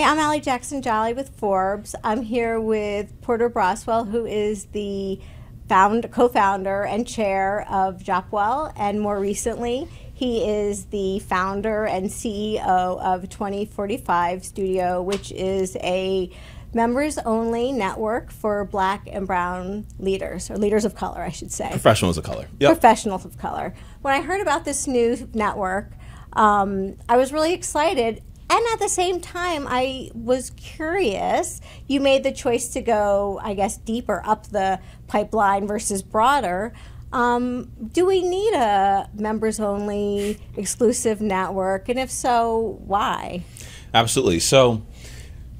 I'm Ali Jackson-Jolley with Forbes. I'm here with Porter Braswell, who is the co-founder and chair of Braswell, and more recently, he is the founder and CEO of 2045 Studio, which is a members-only network for Black and brown leaders, or leaders of color, I should say. Professionals of color. Yep. Professionals of color. When I heard about this new network, I was really excited. And at the same time, I was curious. You made the choice to go, I guess, deeper up the pipeline versus broader. Do we need a members-only exclusive network? And if so, why? Absolutely. So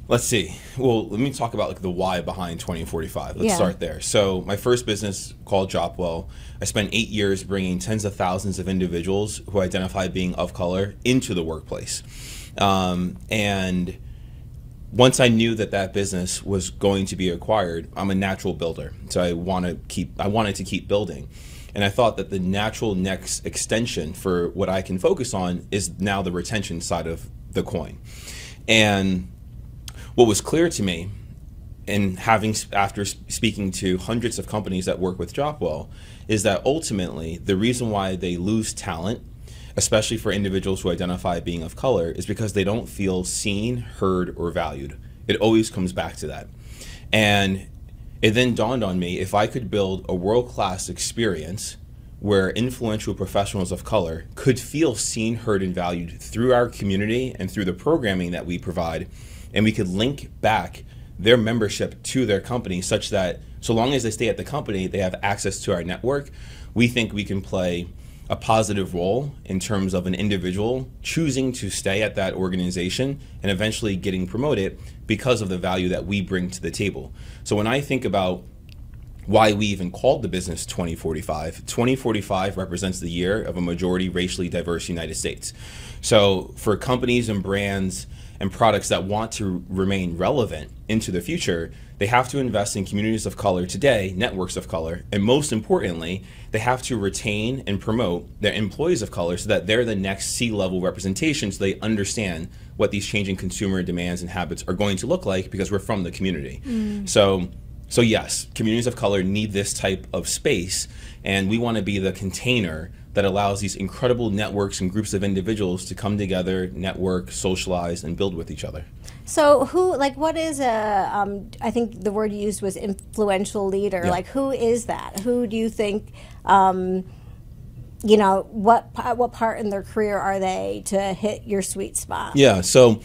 let's see. Well, let me talk about the why behind 2045. Let's start there. So my first business called Braswell, I spent 8 years bringing tens of thousands of individuals who identify being of color into the workplace. And once I knew that that business was going to be acquired, I'm a natural builder. So I wanted to keep building. And I thought that the natural next extension for what I can focus on is now the retention side of the coin. And what was clear to me, and after speaking to hundreds of companies that work with Braswell, is that ultimately the reason why they lose talent, especially for individuals who identify being of color, is because they don't feel seen, heard, or valued. It always comes back to that. And it then dawned on me, if I could build a world-class experience where influential professionals of color could feel seen, heard, and valued through our community and through the programming that we provide, and we could link back their membership to their company such that so long as they stay at the company, they have access to our network, we think we can play a positive role in terms of an individual choosing to stay at that organization and eventually getting promoted because of the value that we bring to the table. So when I think about why we even called the business 2045, 2045 represents the year of a majority racially diverse United States. So for companies and brands and products that want to remain relevant into the future, they have to invest in communities of color today, networks of color, and most importantly, they have to retain and promote their employees of color so that they're the next C-level representation, so they understand what these changing consumer demands and habits are going to look like because we're from the community. So yes, communities of color need this type of space, and we want to be the container that allows these incredible networks and groups of individuals to come together, network, socialize, and build with each other. So what is I think the word you used was influential leader. Yeah. Like, who is that? Who do you think, what part in their career are they to hit your sweet spot? Yeah, so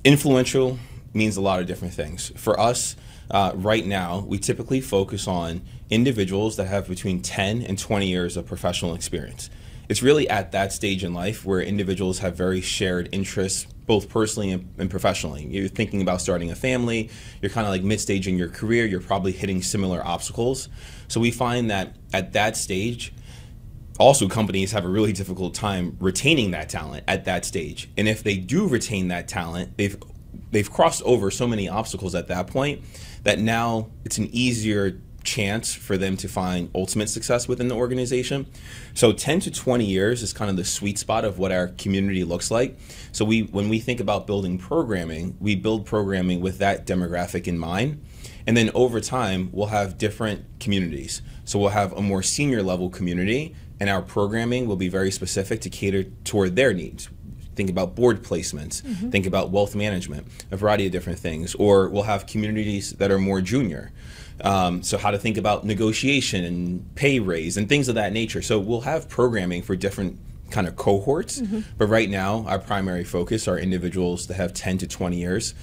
influential means a lot of different things. For us, right now, we typically focus on individuals that have between 10 and 20 years of professional experience. It's really at that stage in life where individuals have very shared interests, both personally and professionally. You're thinking about starting a family, you're kind of like mid-stage in your career, you're probably hitting similar obstacles. So we find that at that stage, also companies have a really difficult time retaining that talent at that stage. And if they do retain that talent, they've crossed over so many obstacles at that point that now it's an easier chance for them to find ultimate success within the organization. So 10 to 20 years is kind of the sweet spot of what our community looks like. So when we think about building programming, we build programming with that demographic in mind. And then over time, we'll have different communities. So we'll have a more senior level community, and our programming will be very specific to cater toward their needs. Think about board placements, think about wealth management, a variety of different things. Or we'll have communities that are more junior. So how to think about negotiation and pay raise and things of that nature. So we'll have programming for different kind of cohorts, but right now our primary focus are individuals that have 10 to 20 years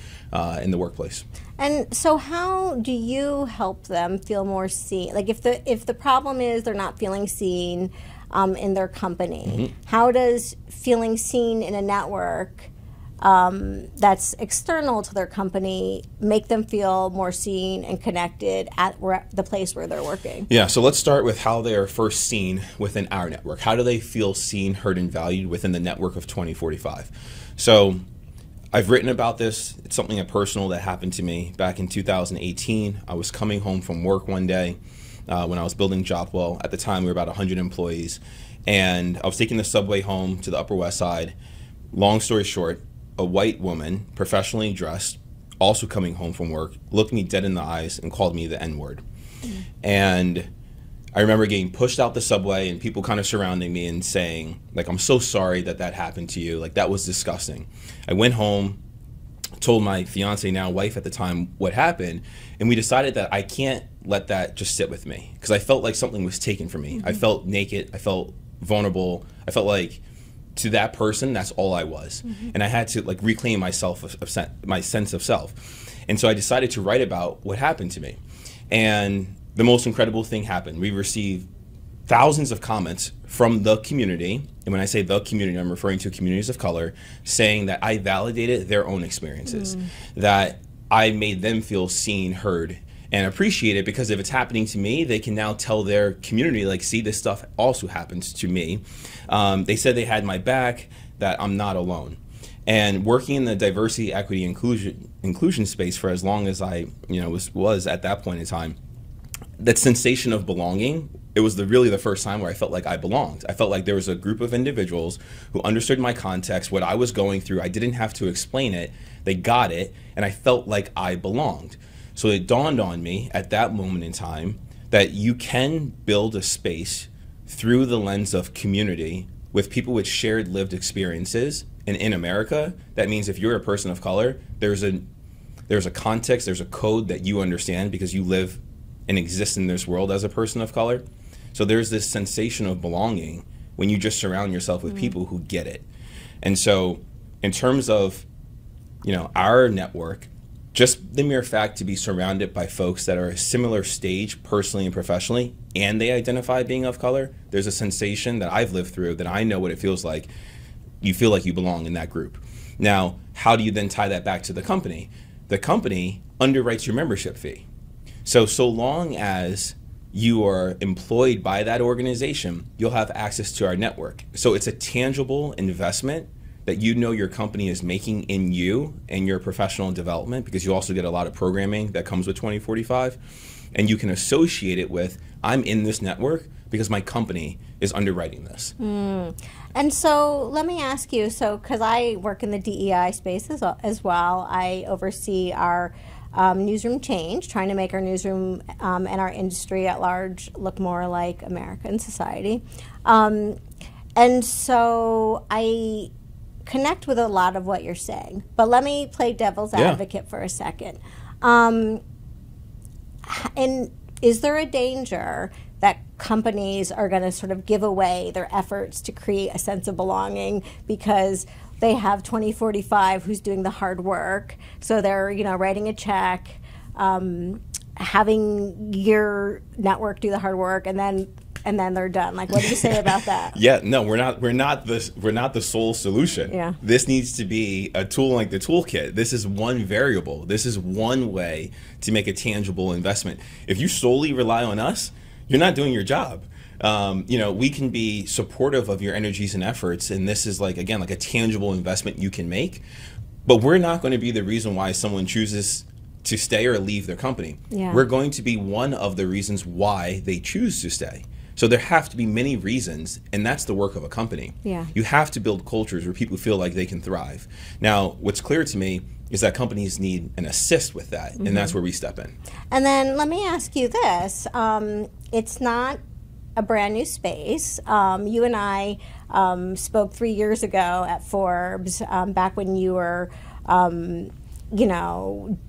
in the workplace. And so how do you help them feel more seen? Like if the problem is they're not feeling seen in their company, how does feeling seen in a network that's external to their company make them feel more seen and connected at the place where they're working? Yeah, so let's start with how they are first seen within our network. How do they feel seen, heard, and valued within the network of 2045? So I've written about this. It's something personal that happened to me back in 2018. I was coming home from work one day when I was building Braswell. At the time, we were about 100 employees. And I was taking the subway home to the Upper West Side. Long story short, a white woman, professionally dressed, also coming home from work, looked me dead in the eyes and called me the N-word. And I remember getting pushed out the subway and people kind of surrounding me and saying, like, I'm so sorry that that happened to you. Like, that was disgusting. I went home, told my fiance, now wife at the time, what happened, and we decided that I can't let that just sit with me, because I felt like something was taken from me. I felt naked, I felt vulnerable, I felt like to that person, that's all I was. And I had to like reclaim myself, my sense of self. And so I decided to write about what happened to me. And the most incredible thing happened. We received thousands of comments from the community, and when I say the community, I'm referring to communities of color, saying that I validated their own experiences, that I made them feel seen, heard, and appreciated, because if it's happening to me, they can now tell their community, like, see, this stuff also happens to me. They said they had my back, that I'm not alone. And working in the diversity, equity, inclusion space for as long as I was at that point in time, that sensation of belonging, it was really the first time where I felt like I belonged. I felt like there was a group of individuals who understood my context, what I was going through. I didn't have to explain it. They got it, and I felt like I belonged. So it dawned on me at that moment in time that you can build a space through the lens of community with people with shared lived experiences. And in America, that means if you're a person of color, there's a context, there's a code that you understand because you live and exist in this world as a person of color. So there's this sensation of belonging when you just surround yourself with people who get it. And so in terms of, our network, just the mere fact to be surrounded by folks that are a similar stage personally and professionally, and they identify being of color, there's a sensation that I've lived through that I know what it feels like. You feel like you belong in that group. Now, how do you then tie that back to the company? The company underwrites your membership fee. So long as you are employed by that organization, you'll have access to our network. So it's a tangible investment that your company is making in you and your professional development, because you also get a lot of programming that comes with 2045. And you can associate it with, I'm in this network because my company is underwriting this. And so let me ask you, because I work in the DEI space as well, I oversee our newsroom change, trying to make our newsroom and our industry at large look more like American society. And so I connect with a lot of what you're saying, but let me play devil's advocate for a second. And is there a danger that companies are going to sort of give away their efforts to create a sense of belonging because they have 2045 who's doing the hard work, so they're writing a check, having your network do the hard work, and then they're done? Like, what do you say about that? Yeah, no, we're not the sole solution. Yeah. This needs to be a tool like the toolkit. This is one variable. This is one way to make a tangible investment. If you solely rely on us, you're not doing your job. We can be supportive of your energies and efforts, and this is like a tangible investment you can make, but we're not going to be the reason why someone chooses to stay or leave their company. Yeah. We're going to be one of the reasons why they choose to stay. So there have to be many reasons, and that's the work of a company. Yeah. You have to build cultures where people feel like they can thrive. Now, what's clear to me is that companies need an assist with that, and that's where we step in. And then let me ask you this. It's not a brand new space. You and I spoke 3 years ago at Forbes, back when you were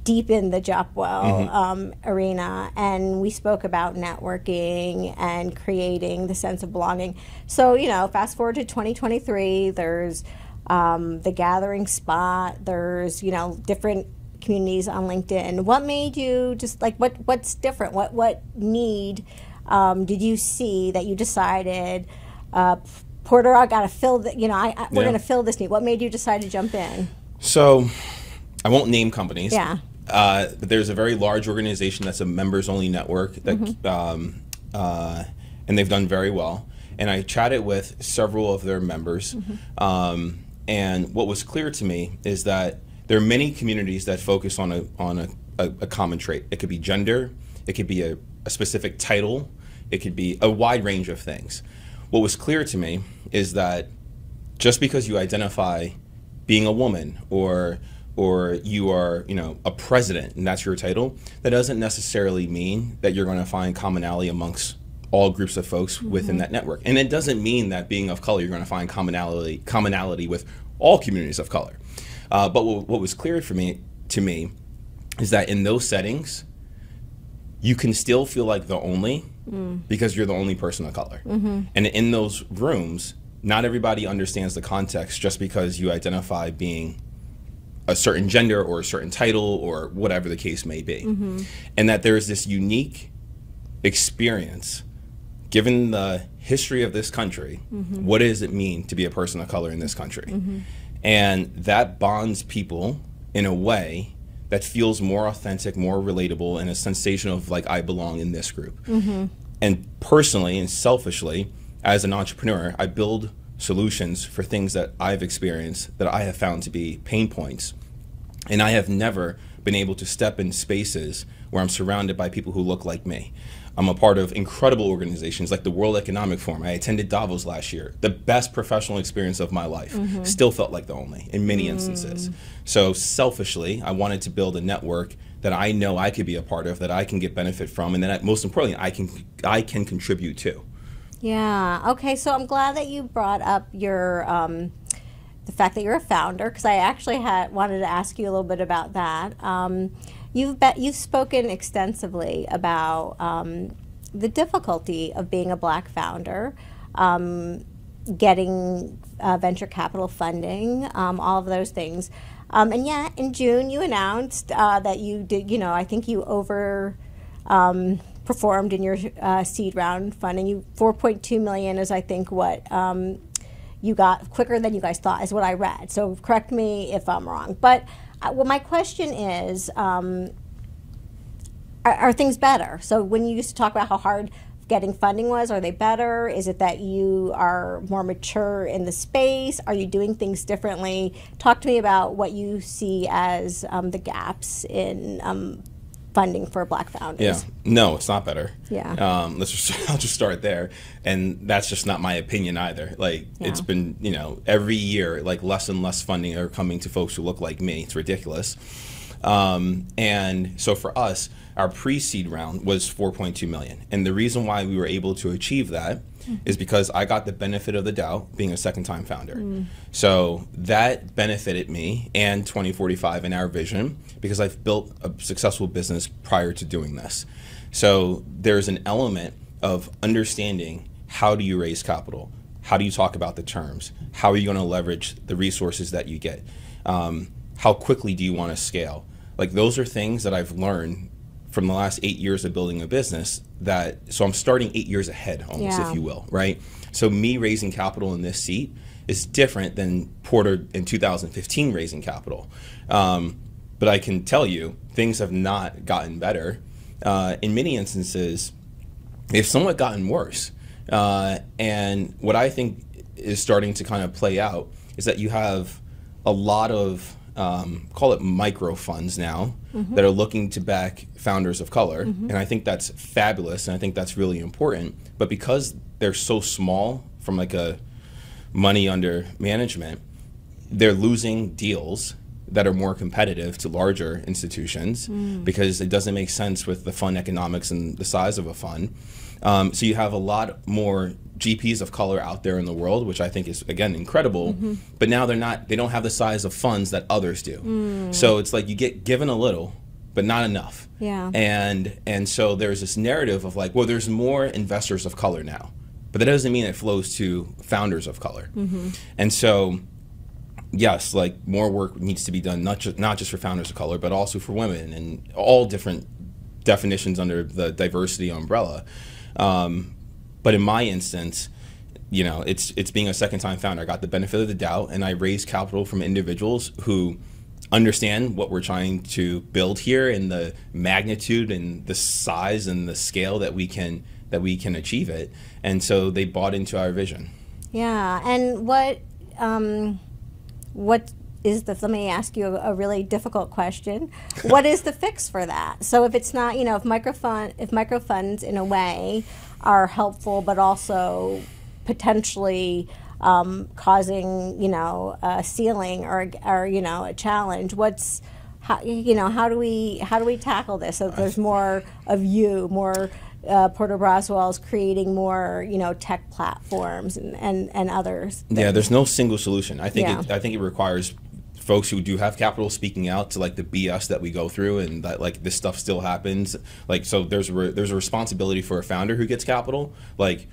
deep in the Jopwell arena, and we spoke about networking and creating the sense of belonging. So, fast forward to 2023, there's the Gathering Spot, there's, different communities on LinkedIn. What made you what's different? What need did you see that you decided, Porter, I got to fill we're going to fill this need? What made you decide to jump in? So, I won't name companies. Yeah. But there's a very large organization that's a members-only network that, and they've done very well. And I chatted with several of their members, and what was clear to me is that there are many communities that focus on a common trait. It could be gender, it could be a specific title, it could be a wide range of things. What was clear to me is that just because you identify being a woman or you are, you know, a president and that's your title, that doesn't necessarily mean that you're going to find commonality amongst all groups of folks within that network. And it doesn't mean that being of color, you're going to find commonality with all communities of color. But what was clear to me is that in those settings, you can still feel like the only because you're the only person of color. And in those rooms, not everybody understands the context just because you identify being a certain gender or a certain title or whatever the case may be. And that there's this unique experience, given the history of this country, what does it mean to be a person of color in this country? And that bonds people in a way that feels more authentic, more relatable, and a sensation of like, I belong in this group. And personally and selfishly, as an entrepreneur, I build solutions for things that I've experienced that I have found to be pain points. And I have never been able to step in spaces where I'm surrounded by people who look like me. I'm a part of incredible organizations like the World Economic Forum. I attended Davos last year. The best professional experience of my life. Still felt like the only in many instances. So selfishly, I wanted to build a network that I know I could be a part of, that I can get benefit from, and that most importantly, I can contribute to. Yeah. Okay. So I'm glad that you brought up your the fact that you're a founder, because I actually wanted to ask you a little bit about that. You've spoken extensively about the difficulty of being a Black founder, getting venture capital funding, all of those things. And yet, in June, you announced that you did. You know, I think you performed in your seed round funding. 4.2 million is, I think, what you got quicker than you guys thought, is what I read. So correct me if I'm wrong. But well, my question is, are things better? So when you used to talk about how hard getting funding was, are they better? Is it that you are more mature in the space? Are you doing things differently? Talk to me about what you see as the gaps in funding for Black founders. Yeah, no, it's not better. Yeah. I'll just start there, and that's just not my opinion either. Like, it's been, you know, every year, like less and less funding are coming to folks who look like me. It's ridiculous. And so for us, our pre-seed round was 4.2 million, and the reason why we were able to achieve that is because I got the benefit of the doubt being a second-time founder. So that benefited me and 2045 in our vision, because I've built a successful business prior to doing this. So there's an element of understanding, how do you raise capital? How do you talk about the terms? How are you going to leverage the resources that you get? How quickly do you want to scale? Like, those are things that I've learned from the last 8 years of building a business, so I'm starting 8 years ahead almost, if you will, right? So me raising capital in this seat is different than Porter in 2015 raising capital. But I can tell you, things have not gotten better. In many instances, they've somewhat gotten worse. And what I think is starting to kind of play out is that you have a lot of, call it micro funds now, that are looking to back founders of color. And I think that's fabulous, and I think that's really important. But because they're so small from like a money under management, they're losing deals that are more competitive to larger institutions because it doesn't make sense with the fund economics and the size of a fund. So you have a lot more GPs of color out there in the world, which I think is, again, incredible. But now they don't have the size of funds that others do. So it's like you get given a little, but not enough. Yeah. And so there's this narrative of like, well, there's more investors of color now, but that doesn't mean it flows to founders of color. And so, yes, like, more work needs to be done, not just for founders of color, but also for women and all different definitions under the diversity umbrella. But in my instance, you know, it's being a second-time founder. I got the benefit of the doubt, and I raised capital from individuals who understand what we're trying to build here, and the magnitude and the size and the scale that we can achieve it. And so they bought into our vision. Yeah. And what is let me ask you a really difficult question. What is the fix for that? So if it's not, you know, if microfunds in a way are helpful, but also potentially causing, a ceiling or a challenge. How do we tackle this so that there's more of you, more Porter Braswell's creating more, tech platforms and others. Yeah, there's no single solution. I think it requires folks who do have capital speaking out to like the BS that we go through, and that like this stuff still happens. Like, so there's a responsibility for a founder who gets capital. Like,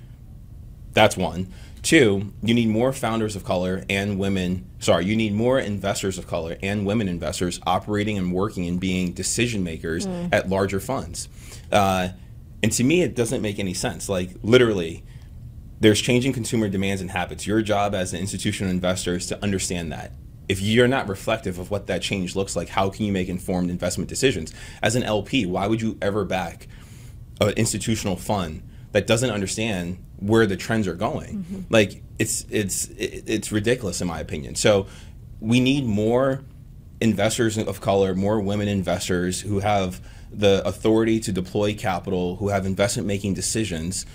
that's one. Two, you need more founders of color and women. Sorry, you need more investors of color and women investors operating and working and being decision makers at larger funds. And to me, it doesn't make any sense. Like, literally, there's changing consumer demands and habits. Your job as an institutional investor is to understand that. If you're not reflective of what that change looks like, how can you make informed investment decisions? As an LP, why would you ever back an institutional fund that doesn't understand where the trends are going? Like, it's ridiculous in my opinion. So we need more investors of color, more women investors who have the authority to deploy capital, who have investment making decisions,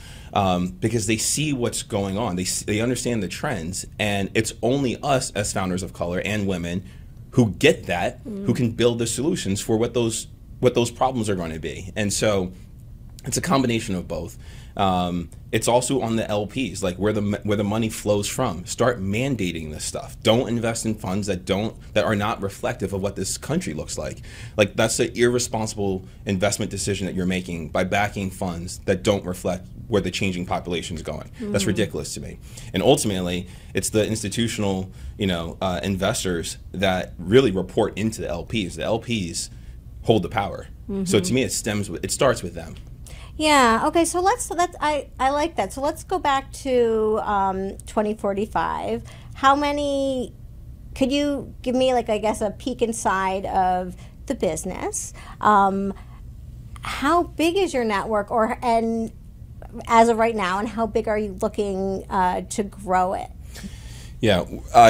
because they see what's going on. They understand the trends, and it's only us as founders of color and women who get that, who can build the solutions for what those problems are going to be. And so it's a combination of both. It's also on the LPs, like where the money flows from. Start mandating this stuff. Don't invest in funds that are not reflective of what this country looks like. Like, that's an irresponsible investment decision that you're making by backing funds that don't reflect where the changing population is going. That's ridiculous to me. And ultimately, it's the institutional, investors that really report into the LPs. The LPs hold the power. So to me, it starts with them. Yeah. Okay. So I like that. So let's go back to 2045. How many? Could you give me, like, I guess, a peek inside of the business? How big is your network, and as of right now, and how big are you looking to grow it? Yeah,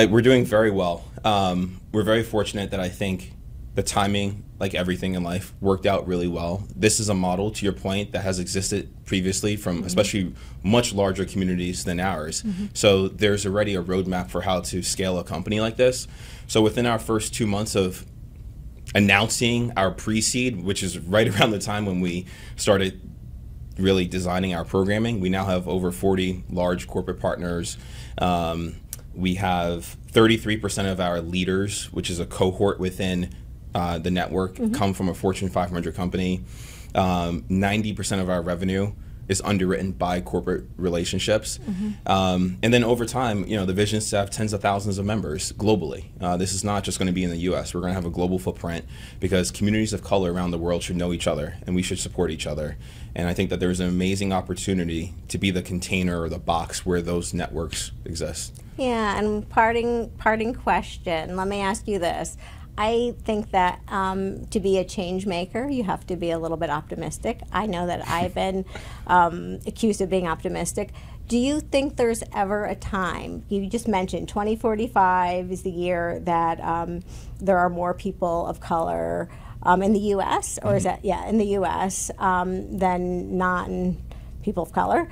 we're doing very well. We're very fortunate that I think the timing, like everything in life, worked out really well. This is a model, to your point, that has existed previously from especially much larger communities than ours. So there's already a roadmap for how to scale a company like this. So within our first 2 months of announcing our pre-seed, which is right around the time when we started really designing our programming, we now have over 40 large corporate partners. We have 33% of our leaders, which is a cohort within the network, come from a Fortune 500 company. 90% of our revenue is underwritten by corporate relationships. And then over time, the vision is to have tens of thousands of members globally. This is not just going to be in the US. We're going to have a global footprint because communities of color around the world should know each other, and we should support each other. And I think that there's an amazing opportunity to be the container or the box where those networks exist. Yeah, and parting question, let me ask you this. I think that to be a change maker, you have to be a little bit optimistic. I know that I've been accused of being optimistic. Do you think there's ever a time, you just mentioned 2045 is the year that there are more people of color in the U.S., or is that, in the U.S. Than non-people of color?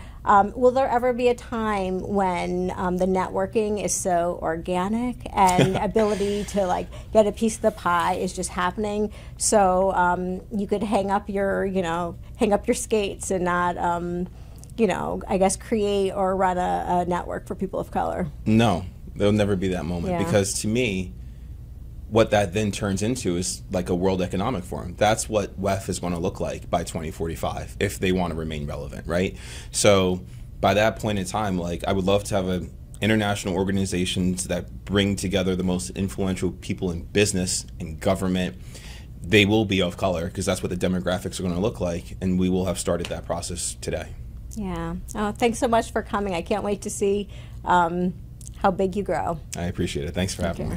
Will there ever be a time when the networking is so organic and ability to, like, get a piece of the pie is just happening, so you could hang up your skates and not I guess create or run a network for people of color? No, there'll never be that moment, because to me, what that then turns into is like a World Economic Forum. That's what WEF is going to look like by 2045 if they want to remain relevant, right? So by that point in time, like, I would love to have international organizations that bring together the most influential people in business and government. They will be of color because that's what the demographics are going to look like, and we will have started that process today. Yeah. Oh, thanks so much for coming. I can't wait to see how big you grow. I appreciate it. Thanks for having me.